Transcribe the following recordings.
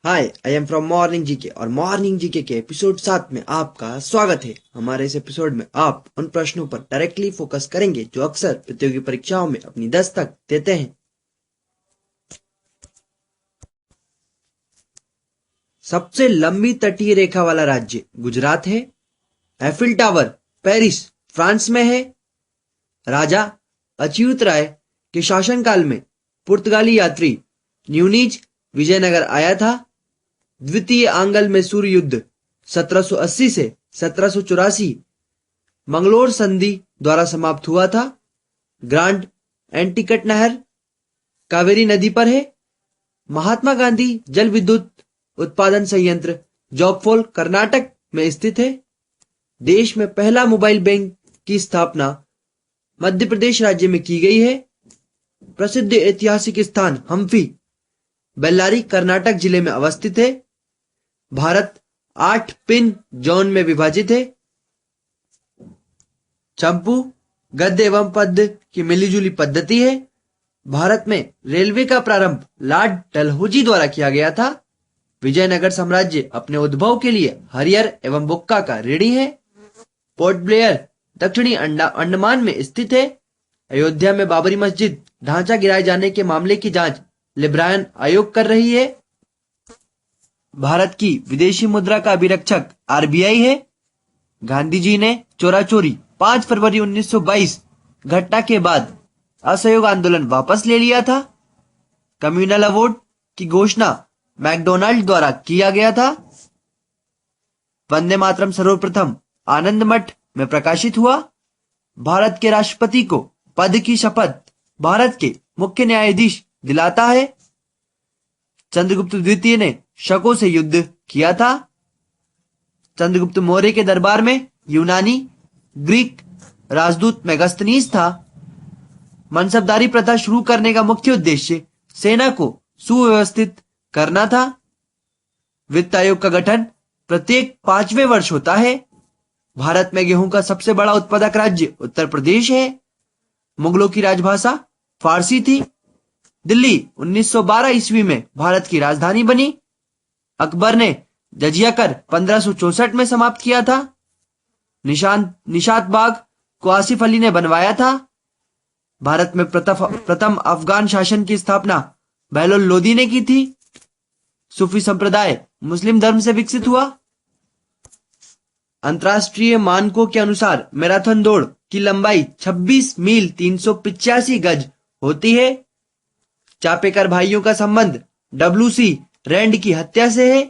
Hi, I am from morning GK और morning GK के episode 7 में आपका स्वागत है। हमारे इस एपिसोड में आप उन प्रश्नों पर डायरेक्टली फोकस करेंगे जो अक्सर प्रतियोगी परीक्षाओं में अपनी दस्तक देते हैं। सबसे लंबी तटीय रेखा वाला राज्य गुजरात है। एफिल टावर पेरिस फ्रांस में है। राजा अच्युत राय के शासनकाल में पुर्तगाली यात्री न्यूनीज विजयनगर आया था। द्वितीय आंगल मैसूर युद्ध 1780 से 1784 मंगलोर संधि द्वारा समाप्त हुआ था। ग्रांड एंटिकट नहर कावेरी नदी पर है। महात्मा गांधी जल विद्युत उत्पादन संयंत्र जॉगफॉल कर्नाटक में स्थित है। देश में पहला मोबाइल बैंक की स्थापना मध्य प्रदेश राज्य में की गई है। प्रसिद्ध ऐतिहासिक स्थान हम्पी बेल्लारी कर्नाटक जिले में अवस्थित है। भारत 8 पिन जोन में विभाजित है। चंपू गद्य एवं पद्य की मिलीजुली पद्धति है। भारत में रेलवे का प्रारंभ लॉर्ड डलहौजी द्वारा किया गया था। विजयनगर साम्राज्य अपने उद्भव के लिए हरियर एवं बुक्का का ऋणी है। पोर्ट ब्लेयर दक्षिणी अंडमान में स्थित है। अयोध्या में बाबरी मस्जिद ढांचा गिराए जाने के मामले की जांच लिब्रायन आयोग कर रही है। भारत की विदेशी मुद्रा का अभिरक्षक आरबीआई है। गांधी जी ने चोरा चोरी 5 फरवरी 1922 घटना के बाद असहयोग आंदोलन वापस ले लिया था। कम्युनल अवार्ड की घोषणा मैकडोनाल्ड द्वारा किया गया था। वंदे मातरम सर्वप्रथम आनंद मठ में प्रकाशित हुआ। भारत के राष्ट्रपति को पद की शपथ भारत के मुख्य न्यायाधीश दिलाता है। चंद्रगुप्त द्वितीय ने शकों से युद्ध किया था। चंद्रगुप्त मौर्य के दरबार में यूनानी ग्रीक राजदूत मेगास्थनीज था। मनसबदारी प्रथा शुरू करने का मुख्य उद्देश्य सेना को सुव्यवस्थित करना था। वित्त आयोग का गठन प्रत्येक 5वें वर्ष होता है। भारत में गेहूं का सबसे बड़ा उत्पादक राज्य उत्तर प्रदेश है। मुगलों की राजभाषा फारसी थी। दिल्ली 1912 ईस्वी में भारत की राजधानी बनी। अकबर ने जजिया कर 1564 में समाप्त किया था। निशात बाग को आसिफ अली ने बनवाया था। भारत में प्रथम अफगान शासन की स्थापना बहलोल लोदी ने की थी। सूफी संप्रदाय मुस्लिम धर्म से विकसित हुआ। अंतरराष्ट्रीय मानकों के अनुसार मैराथन दौड़ की लंबाई 26 मील 385 गज होती है। चापेकर भाइयों का संबंध डब्ल्यूसी रैंड की हत्या से है।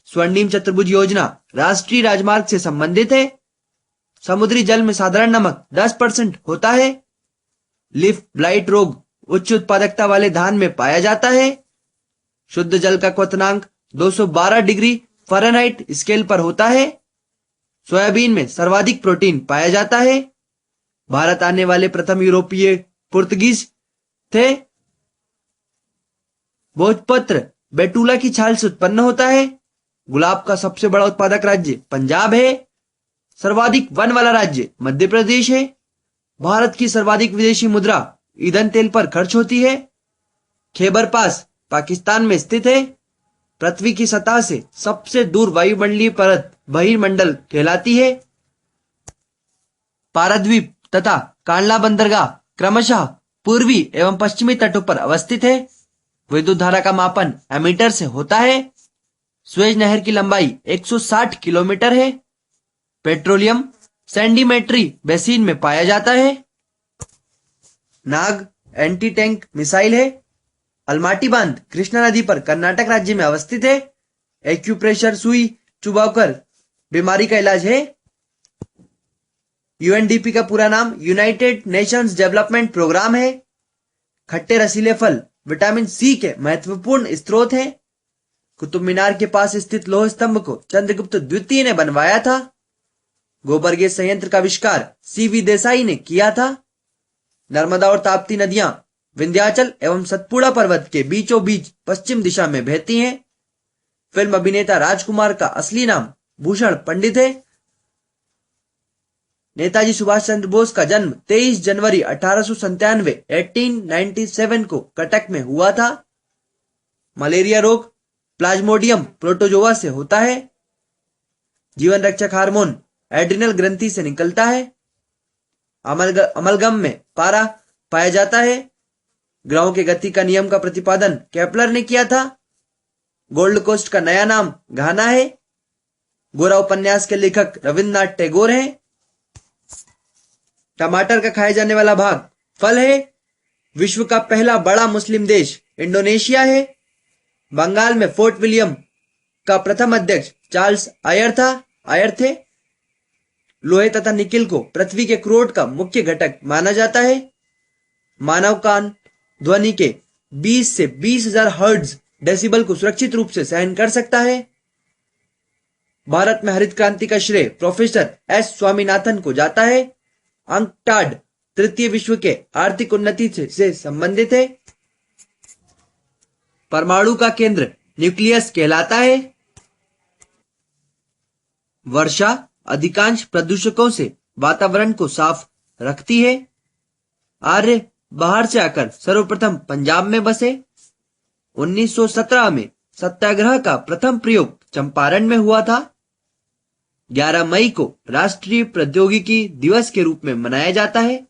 स्वर्णिम चतुर्भुज योजना राष्ट्रीय राजमार्ग से संबंधित है। समुद्री जल में साधारण नमक 10% होता है। लीफ ब्लाइट रोग उच्च उत्पादकता वाले धान में पाया जाता है। शुद्ध जल का क्वथनांक 212 डिग्री फ़ारेनहाइट स्केल पर होता है। सोयाबीन में सर्वाधिक प्रोटीन पाया जाता है। भारत आने वाले प्रथम यूरोपीय पुर्तगीज थे। भोजपत्र बेटूला की छाल से उत्पन्न होता है। गुलाब का सबसे बड़ा उत्पादक राज्य पंजाब है। सर्वाधिक वन वाला राज्य मध्य प्रदेश है। भारत की सर्वाधिक विदेशी मुद्रा ईंधन तेल पर खर्च होती है। खैबर पास पाकिस्तान में स्थित है। पृथ्वी की सतह से सबसे दूर वायुमंडलीय परत बहिर्मंडल कहलाती है। पाराद्वीप तथा कांडला बंदरगाह क्रमशः पूर्वी एवं पश्चिमी तटों पर अवस्थित है। विद्युत धारा का मापन एमीटर से होता है। स्वेज नहर की लंबाई 160 किलोमीटर है। पेट्रोलियम सेंडिमेट्री बेसिन में पाया जाता है। नाग एंटी टैंक मिसाइल है। अलमाटी बांध कृष्णा नदी पर कर्नाटक राज्य में अवस्थित है। एक्यूप्रेशर सुई चुबाकर बीमारी का इलाज है। यूएनडीपी का पूरा नाम यूनाइटेड नेशंस डेवलपमेंट प्रोग्राम है। खट्टे रसीले फल विटामिन सी के महत्वपूर्ण स्रोत हैं। कुतुब मीनार के पास स्थित लौह स्तंभ को चंद्रगुप्त द्वितीय ने बनवाया था। गोबर गैस संयंत्र का आविष्कार सीवी देसाई ने किया था। नर्मदा और ताप्ती नदियां विंध्याचल एवं सतपुड़ा पर्वत के बीचों बीच पश्चिम दिशा में बहती हैं। फिल्म अभिनेता राजकुमार का असली नाम भूषण पंडित है। नेताजी सुभाष चंद्र बोस का जन्म 23 जनवरी 1897 को कटक में हुआ था। मलेरिया रोग प्लाज्मोडियम प्रोटोजोआ से होता है। जीवन रक्षक हार्मोन एड्रिनल ग्रंथि से निकलता है। अमलगम में पारा पाया जाता है। ग्रहों के गति का नियम का प्रतिपादन केपलर ने किया था। गोल्ड कोस्ट का नया नाम घाना है। गोरा उपन्यास के लेखक रविन्द्रनाथ टैगोर हैं। टमाटर का खाया जाने वाला भाग फल है। विश्व का पहला बड़ा मुस्लिम देश इंडोनेशिया है। बंगाल में फोर्ट विलियम का प्रथम अध्यक्ष चार्ल्स आयर थे। लोहे तथा निकिल को पृथ्वी के क्रोड का मुख्य घटक माना जाता है। मानव कान ध्वनि के 20 से 20,000 हर्ट्ज डेसिबल को सुरक्षित रूप से सहन कर सकता है। भारत में हरित क्रांति का श्रेय प्रोफेसर एस स्वामीनाथन को जाता है। अंकटाड तृतीय विश्व के आर्थिक उन्नति से संबंधित है। परमाणु का केंद्र न्यूक्लियस कहलाता है। वर्षा अधिकांश प्रदूषकों से वातावरण को साफ रखती है। आर्य बाहर से आकर सर्वप्रथम पंजाब में बसे। 1917 में सत्याग्रह का प्रथम प्रयोग चंपारण में हुआ था। 11 मई को राष्ट्रीय प्रौद्योगिकी दिवस के रूप में मनाया जाता है।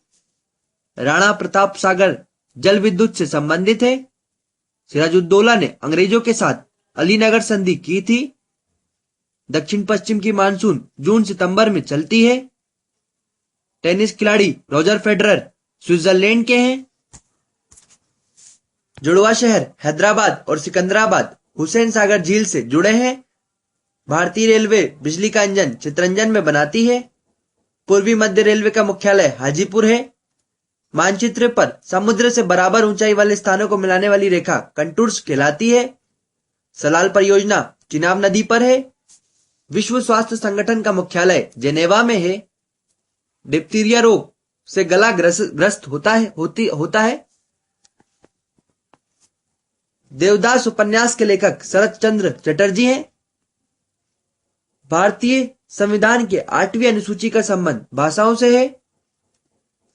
राणा प्रताप सागर जल विद्युत से संबंधित है। सिराजुद्दौला ने अंग्रेजों के साथ अलीनगर संधि की थी। दक्षिण पश्चिम की मानसून जून सितंबर में चलती है। टेनिस खिलाड़ी रोजर फेडरर स्विट्जरलैंड के हैं। जुड़वा शहर हैदराबाद और सिकंदराबाद हुसैन सागर झील से जुड़े हैं। भारतीय रेलवे बिजली का इंजन चितरंजन में बनाती है। पूर्वी मध्य रेलवे का मुख्यालय हाजीपुर है। मानचित्र पर समुद्र से बराबर ऊंचाई वाले स्थानों को मिलाने वाली रेखा कंटूर्स कहलाती है। सलाल परियोजना चिनाब नदी पर है। विश्व स्वास्थ्य संगठन का मुख्यालय जेनेवा में है। डिप्थीरिया रोग से गला ग्रस्त होता है। देवदास उपन्यास के लेखक शरत चंद्र चटर्जी हैं। भारतीय संविधान के 8वीं अनुसूची का संबंध भाषाओं से है।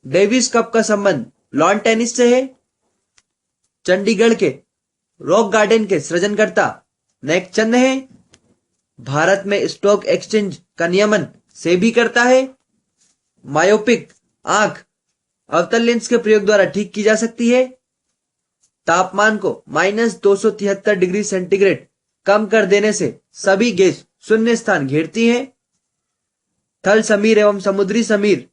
डेविस कप का संबंध लॉन टेनिस से है। चंडीगढ़ के रॉक गार्डन के सृजनकर्ता नेकचंद हैं। भारत में स्टॉक एक्सचेंज का नियमन सेबी करता है। मायोपिक आंख अवतल लेंस के प्रयोग द्वारा ठीक की जा सकती है। तापमान को -273 डिग्री सेंटीग्रेड कम कर देने से सभी गैस शून्य स्थान घेरती हैं। थल समीर एवं समुद्री समीर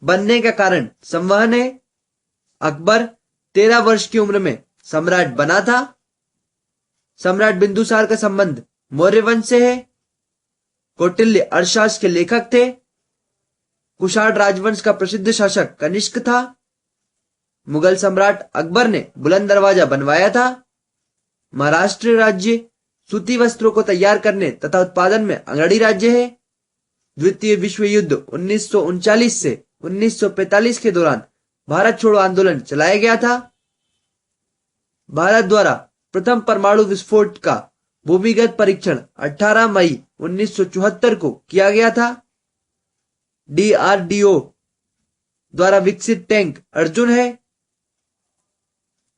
बनने का कारण संवहन है। अकबर 13 वर्ष की उम्र में सम्राट बना था। सम्राट बिंदुसार का संबंध मौर्य वंश से है। कौटिल्य अर्थशास्त्र के लेखक थे। कुषाण राजवंश का प्रसिद्ध शासक कनिष्क था। मुगल सम्राट अकबर ने बुलंद दरवाजा बनवाया था। महाराष्ट्र राज्य सूती वस्त्रों को तैयार करने तथा उत्पादन में अग्रणी राज्य है। द्वितीय विश्व युद्ध 1939 से 1945 के दौरान भारत छोड़ो आंदोलन चलाया गया था। भारत द्वारा प्रथम परमाणु विस्फोट का भूमिगत परीक्षण 18 मई 1974 को किया गया था। DRDO द्वारा विकसित टैंक अर्जुन है।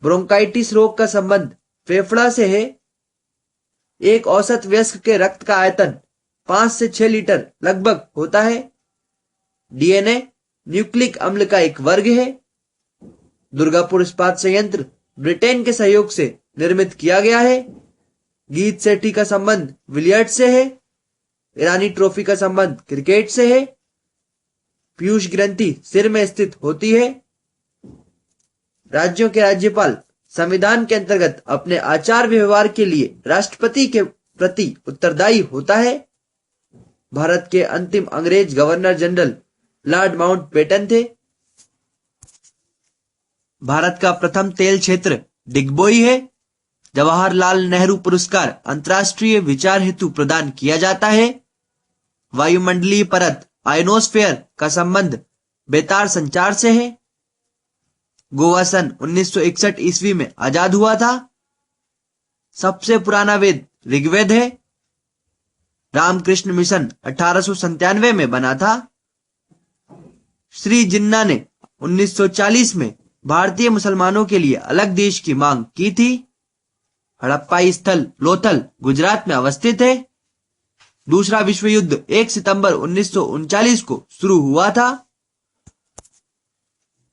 ब्रोंकाइटिस रोग का संबंध फेफड़ा से है। एक औसत वयस्क के रक्त का आयतन 5 से 6 लीटर लगभग होता है। DNA न्यूक्लिक अम्ल का एक वर्ग है। दुर्गापुर इस्पात संयंत्र ब्रिटेन के सहयोग से निर्मित किया गया है। गीत सेठी का संबंध विलियर्ड से है। ईरानी ट्रॉफी का संबंध क्रिकेट से है। पीयूष ग्रंथि सिर में स्थित होती है। राज्यों के राज्यपाल संविधान के अंतर्गत अपने आचार व्यवहार के लिए राष्ट्रपति के प्रति उत्तरदायी होता है। भारत के अंतिम अंग्रेज गवर्नर जनरल लॉर्ड माउंटबेटन थे। भारत का प्रथम तेल क्षेत्र डिगबोई है। जवाहरलाल नेहरू पुरस्कार अंतर्राष्ट्रीय विचार हेतु प्रदान किया जाता है। वायुमंडलीय परत आयनोस्फेयर का संबंध बेतार संचार से है। गोवा सन 1961 ईस्वी में आजाद हुआ था। सबसे पुराना वेद ऋग्वेद है। रामकृष्ण मिशन 1897 में बना था। श्री जिन्ना ने 1940 में भारतीय मुसलमानों के लिए अलग देश की मांग की थी। हड़प्पाई स्थल लोथल गुजरात में अवस्थित है। दूसरा विश्व युद्ध 1 सितंबर 1939 को शुरू हुआ था।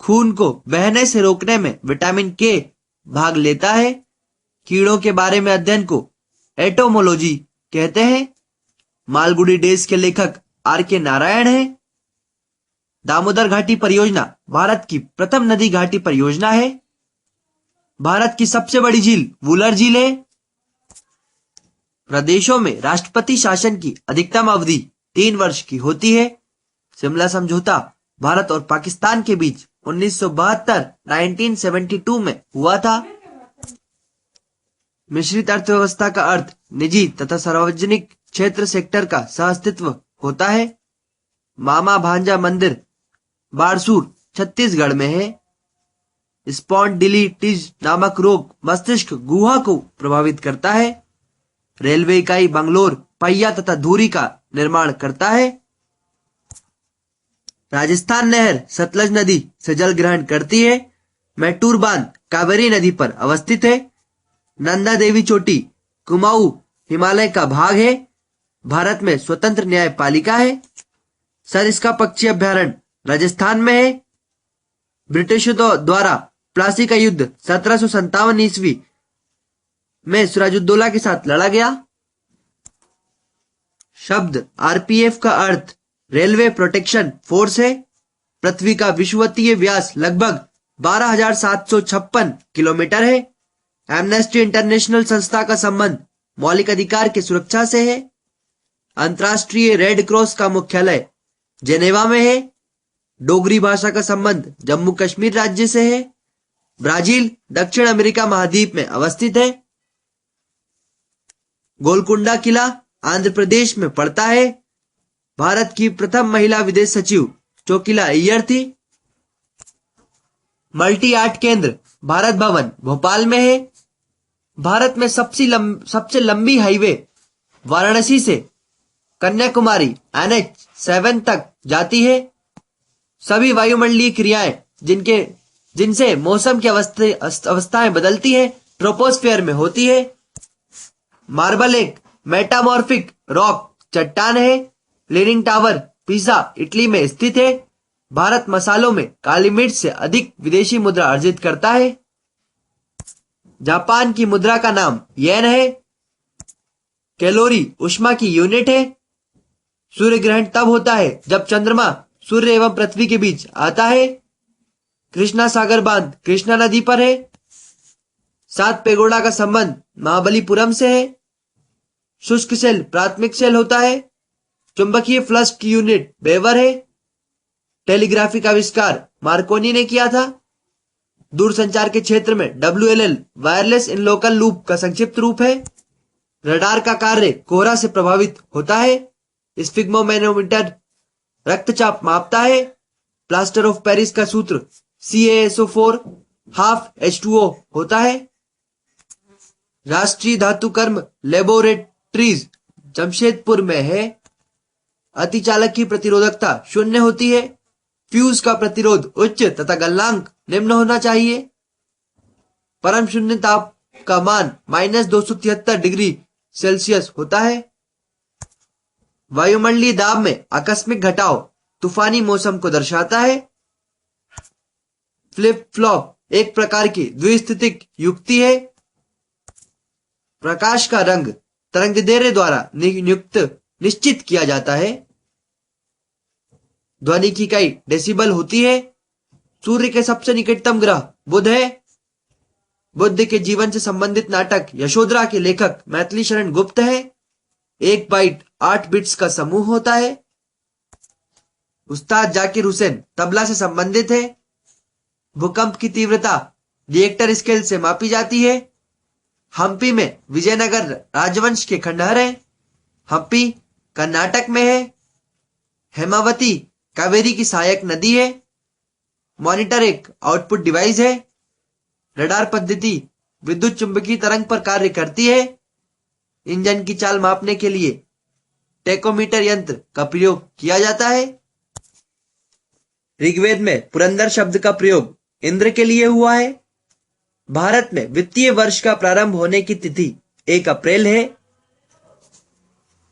खून को बहने से रोकने में विटामिन के भाग लेता है। कीड़ों के बारे में अध्ययन को एटोमोलॉजी कहते हैं। मालगुडी डेज के लेखक आर के नारायण हैं। दामोदर घाटी परियोजना भारत की प्रथम नदी घाटी परियोजना है। भारत की सबसे बड़ी झील वुलर झील है। प्रदेशों में राष्ट्रपति शासन की अधिकतम अवधि 3 वर्ष की होती है। शिमला समझौता भारत और पाकिस्तान के बीच 1972 में हुआ था। मिश्रित अर्थव्यवस्था का अर्थ निजी तथा सार्वजनिक क्षेत्र सेक्टर का सहअस्तित्व होता है। मामा भांजा मंदिर बारसूर छत्तीसगढ़ में है। स्पॉन्डिलिटिस नामक रोग मस्तिष्क गुहा को प्रभावित करता है। रेलवे इकाई बंगलोर पहिया तथा धुरी का निर्माण करता है। राजस्थान नहर सतलज नदी से जल ग्रहण करती है। मैटूर बांध कावेरी नदी पर अवस्थित है। नंदा देवी चोटी कुमाऊं हिमालय का भाग है। भारत में स्वतंत्र न्यायपालिका है। सरिस्का पक्षी अभ्यारण्य राजस्थान में है। ब्रिटिशों द्वारा प्लासी का युद्ध 1757 ईस्वी में सिराजुद्दौला के साथ लड़ा गया। शब्द आरपीएफ का अर्थ रेलवे प्रोटेक्शन फोर्स है। पृथ्वी का विषुवतीय व्यास लगभग 12,756 किलोमीटर है। एमनेस्टी इंटरनेशनल संस्था का संबंध मौलिक अधिकार की सुरक्षा से है। अंतर्राष्ट्रीय रेड क्रॉस का मुख्यालय जेनेवा में है। डोगरी भाषा का संबंध जम्मू कश्मीर राज्य से है। ब्राजील दक्षिण अमेरिका महाद्वीप में अवस्थित है। गोलकुंडा किला आंध्र प्रदेश में पड़ता है। भारत की प्रथम महिला विदेश सचिव चोकिला अय्यर थी। मल्टी आर्ट केंद्र भारत भवन भोपाल में है। भारत में सबसे लंबी हाईवे वाराणसी से कन्याकुमारी NH7 तक जाती है। सभी वायुमंडलीय क्रियाएं जिनसे मौसम की अवस्थाएं बदलती है ट्रोपोस्फीयर में होती है। मार्बल एक मेटामॉर्फिक रॉक चट्टान है। लीनिंग टावर पिसा इटली में स्थित है। भारत मसालों में काली मिर्च से अधिक विदेशी मुद्रा अर्जित करता है। जापान की मुद्रा का नाम येन है। कैलोरी ऊष्मा की यूनिट है। सूर्य ग्रहण तब होता है जब चंद्रमा सूर्य एवं पृथ्वी के बीच आता है। कृष्णा सागर बांध कृष्णा नदी पर है। 7 पेगोडा का संबंध महाबलीपुरम से है। शुष्क सेल प्राथमिक सेल होता है। चुंबकीय फ्लक्स की यूनिट वेबर है। टेलीग्राफी का आविष्कार मार्कोनी ने किया था। दूरसंचार के क्षेत्र में WLL wireless in local loop का संक्षिप्त रूप है। रडार का कार्य कोहरा से प्रभावित होता है। स्फिग्मोमेनोमीटर रक्तचाप मापता है। प्लास्टर ऑफ पेरिस का सूत्र CaSO4 हाफ H2O होता है। राष्ट्रीय धातु कर्म लेबोरेटरीज जमशेदपुर में है। अतिचालक की प्रतिरोधकता 0 होती है। फ्यूज का प्रतिरोध उच्च तथा गलनांक निम्न होना चाहिए। परम शून्य ताप का मान -273 डिग्री सेल्सियस होता है। वायुमंडलीय दाब में आकस्मिक घटाव तूफानी मौसम को दर्शाता है। फ्लिप फ्लॉप एक प्रकार की द्विस्थितिक युक्ति है। प्रकाश का रंग तरंगदैर्घ्य द्वारा निश्चित किया जाता है। ध्वनि की इकाई डेसिबल होती है। सूर्य के सबसे निकटतम ग्रह बुध है। बुद्ध के जीवन से संबंधित नाटक यशोधरा के लेखक मैथिली शरण गुप्त है। 1 बाइट 8 बिट्स का समूह होता है। उस्ताद जाकिर हुसैन तबला से संबंधित है। भूकंप की तीव्रता रिएक्टर स्केल से मापी जाती है। हम्पी में विजयनगर राजवंश के खंडहर है। हम्पी कर्नाटक में है। हेमावती कावेरी की सहायक नदी है। मॉनिटर एक आउटपुट डिवाइस है। रडार पद्धति विद्युत चुंबकीय तरंग पर कार्य करती है। इंजन की चाल मापने के लिए टेकोमीटर यंत्र का प्रयोग किया जाता है। ऋग्वेद में पुरंदर शब्द का प्रयोग इंद्र के लिए हुआ है। भारत में वित्तीय वर्ष का प्रारंभ होने की तिथि 1 अप्रैल है।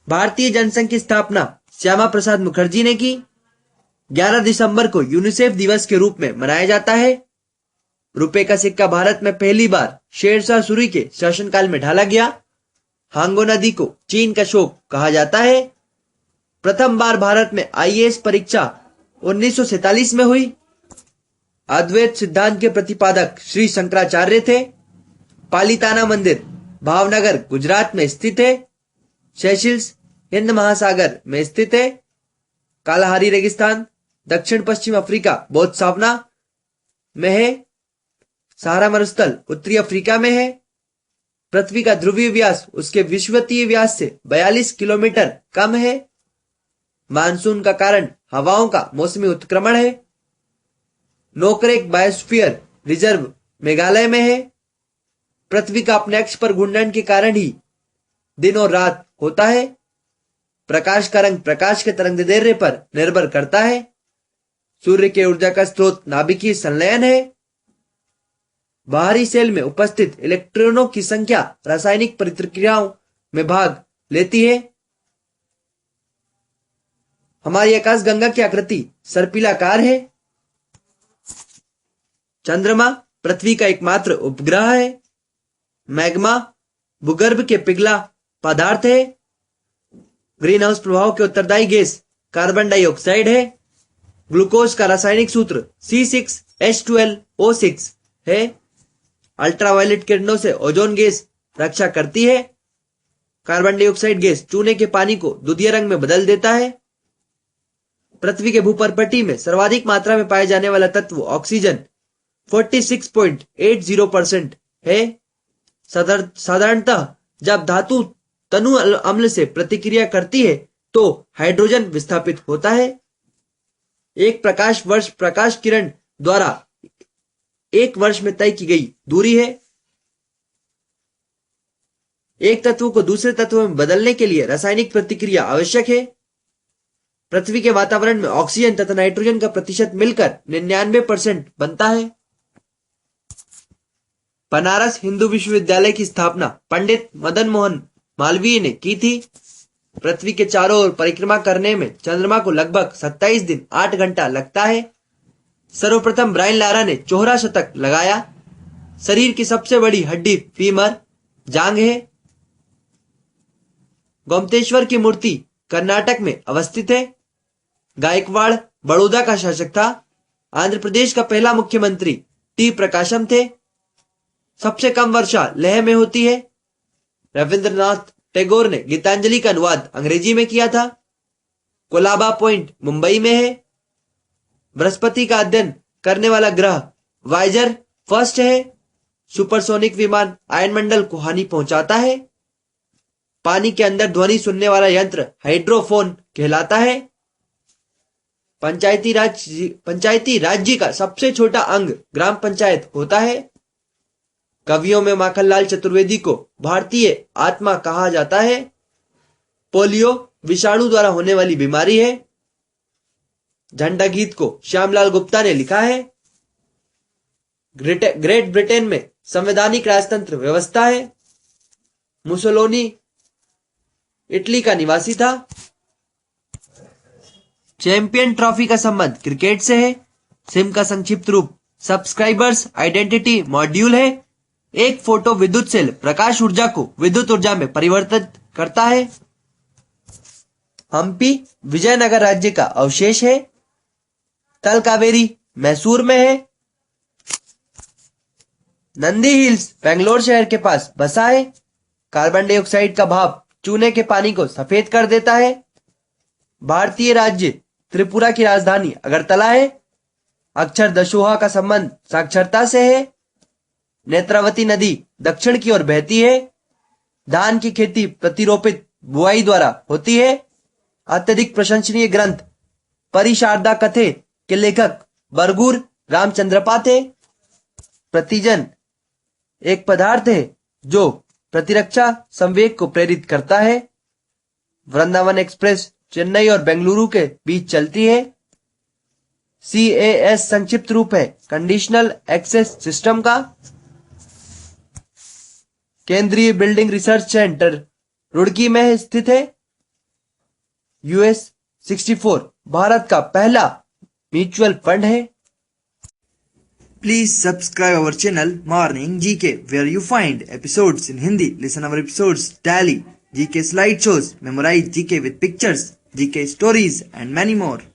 भारतीय जनसंघ की स्थापना श्यामा प्रसाद मुखर्जी ने की। 11 दिसंबर को यूनिसेफ दिवस के रूप में मनाया जाता है। रुपए का सिक्का भारत में पहली बार शेरशाह सूरी के शासनकाल में ढाला गया। हांगो नदी को चीन का शोक कहा जाता है। प्रथम बार भारत में आईएएस परीक्षा 1947 में हुई। अद्वैत सिद्धांत के प्रतिपादक श्री शंकराचार्य थे। पालिताना मंदिर भावनगर गुजरात में स्थित है। सेशेल्स हिंद महासागर में स्थित है। कालाहारी रेगिस्तान दक्षिण पश्चिम अफ्रीका बोत्सवाना में है। सहारा मरुस्थल उत्तरी अफ्रीका में है। पृथ्वी का ध्रुवीय व्यास उसके विषुवतीय व्यास से 42 किलोमीटर कम है। मानसून का कारण हवाओं का मौसमी उत्क्रमण है। नोकरेक बायोस्फीयर रिजर्व मेघालय में है। पृथ्वी का अपने अक्ष पर घूर्णन के कारण ही दिन और रात होता है। प्रकाश का रंग प्रकाश के तरंगदैर्घ्य पर निर्भर करता है। सूर्य के ऊर्जा का स्रोत नाभिकीय संलयन है। बाहरी सेल में उपस्थित इलेक्ट्रॉनों की संख्या रासायनिक प्रतिक्रियाओं में भाग लेती है। हमारी आकाशगंगा की आकृति सर्पिलाकार है। चंद्रमा पृथ्वी का एकमात्र उपग्रह है। मैग्मा भूगर्भ के पिघला पदार्थ है। ग्रीन हाउस प्रभाव के उत्तरदायी गैस कार्बन डाइऑक्साइड है। ग्लूकोज का रासायनिक सूत्र C6H12O6 है। अल्ट्रावायलेट किरणों से ओजोन गैस रक्षा करती है। कार्बन डाइऑक्साइड गैस चूने के पानी को दूधिया रंग में बदल देता है। पृथ्वी के भूपर्पटी में सर्वाधिक मात्रा में पाए जाने वाला तत्व ऑक्सीजन 46.80% है। साधारणतः जब धातु तनु अम्ल से प्रतिक्रिया करती है तो हाइड्रोजन विस्थापित होता है। एक प्रकाश वर्ष प्रकाश किरण द्वारा एक वर्ष में तय की गई दूरी है। एक तत्व को दूसरे तत्व में बदलने के लिए रासायनिक प्रतिक्रिया आवश्यक है। पृथ्वी के वातावरण में ऑक्सीजन तथा नाइट्रोजन का प्रतिशत मिलकर 99% बनता है। बनारस हिंदू विश्वविद्यालय की स्थापना पंडित मदन मोहन मालवीय ने की थी। पृथ्वी के चारों ओर परिक्रमा करने में चंद्रमा को लगभग 27 दिन 8 घंटा लगता है। सर्वप्रथम ब्रायन लारा ने चौहरा शतक लगाया। शरीर की सबसे बड़ी हड्डी फीमर जांघ है। गोमतेश्वर की मूर्ति कर्नाटक में अवस्थित है। गायकवाड़ बड़ौदा का शासक था। आंध्र प्रदेश का पहला मुख्यमंत्री टी प्रकाशम थे। सबसे कम वर्षा लेह में होती है। रविंद्रनाथ टैगोर ने गीतांजलि का अनुवाद अंग्रेजी में किया था। कोलाबा पॉइंट मुंबई में है। बृहस्पति का अध्ययन करने वाला ग्रह वाइजर फर्स्ट है। सुपरसोनिक विमान आयनमंडल को हानि पहुंचाता है। पानी के अंदर ध्वनि सुनने वाला यंत्र हाइड्रोफोन कहलाता है। पंचायती राज्य का सबसे छोटा अंग ग्राम पंचायत होता है। कवियों में माखनलाल चतुर्वेदी को भारतीय आत्मा कहा जाता है। पोलियो विषाणु द्वारा होने वाली बीमारी है। झंडा गीत को श्यामलाल गुप्ता ने लिखा है। ग्रेट ब्रिटेन में संवैधानिक राजतंत्र व्यवस्था है। मुसोलिनी इटली का निवासी था। चैंपियन ट्रॉफी का संबंध क्रिकेट से है। सिम का संक्षिप्त रूप सब्सक्राइबर्स आइडेंटिटी मॉड्यूल है। एक फोटो विद्युत सेल प्रकाश ऊर्जा को विद्युत ऊर्जा में परिवर्तित करता है। हम्पी विजयनगर राज्य का अवशेष है। तलकावेरी मैसूर में है। नंदी हिल्स बेंगलोर शहर के पास बसा है। कार्बन डाइऑक्साइड का भाप चूने के पानी को सफेद कर देता है। भारतीय राज्य त्रिपुरा की राजधानी अगरतला है। अक्षर दशोहा का संबंध साक्षरता से है। नेत्रावती नदी दक्षिण की ओर बहती है। धान की खेती प्रतिरोपित बुआई द्वारा होती है। अत्यधिक प्रशंसनीय ग्रंथ परिशारदा कथे के लेखक बरगूर रामचंद्रपा थे। प्रतिजन एक पदार्थ है जो प्रतिरक्षा संवेग को प्रेरित करता है। वृंदावन एक्सप्रेस चेन्नई और बेंगलुरु के बीच चलती है। CAS संक्षिप्त रूप है कंडीशनल एक्सेस सिस्टम का। केंद्रीय बिल्डिंग रिसर्च सेंटर रुड़की में स्थित है। यूएस 64 भारत का पहला म्यूचुअल फंड है। Please subscribe our channel Morning GK, where you find episodes in Hindi. Listen our episodes daily. GK slideshows, memorize GK with pictures, GK stories, and many more.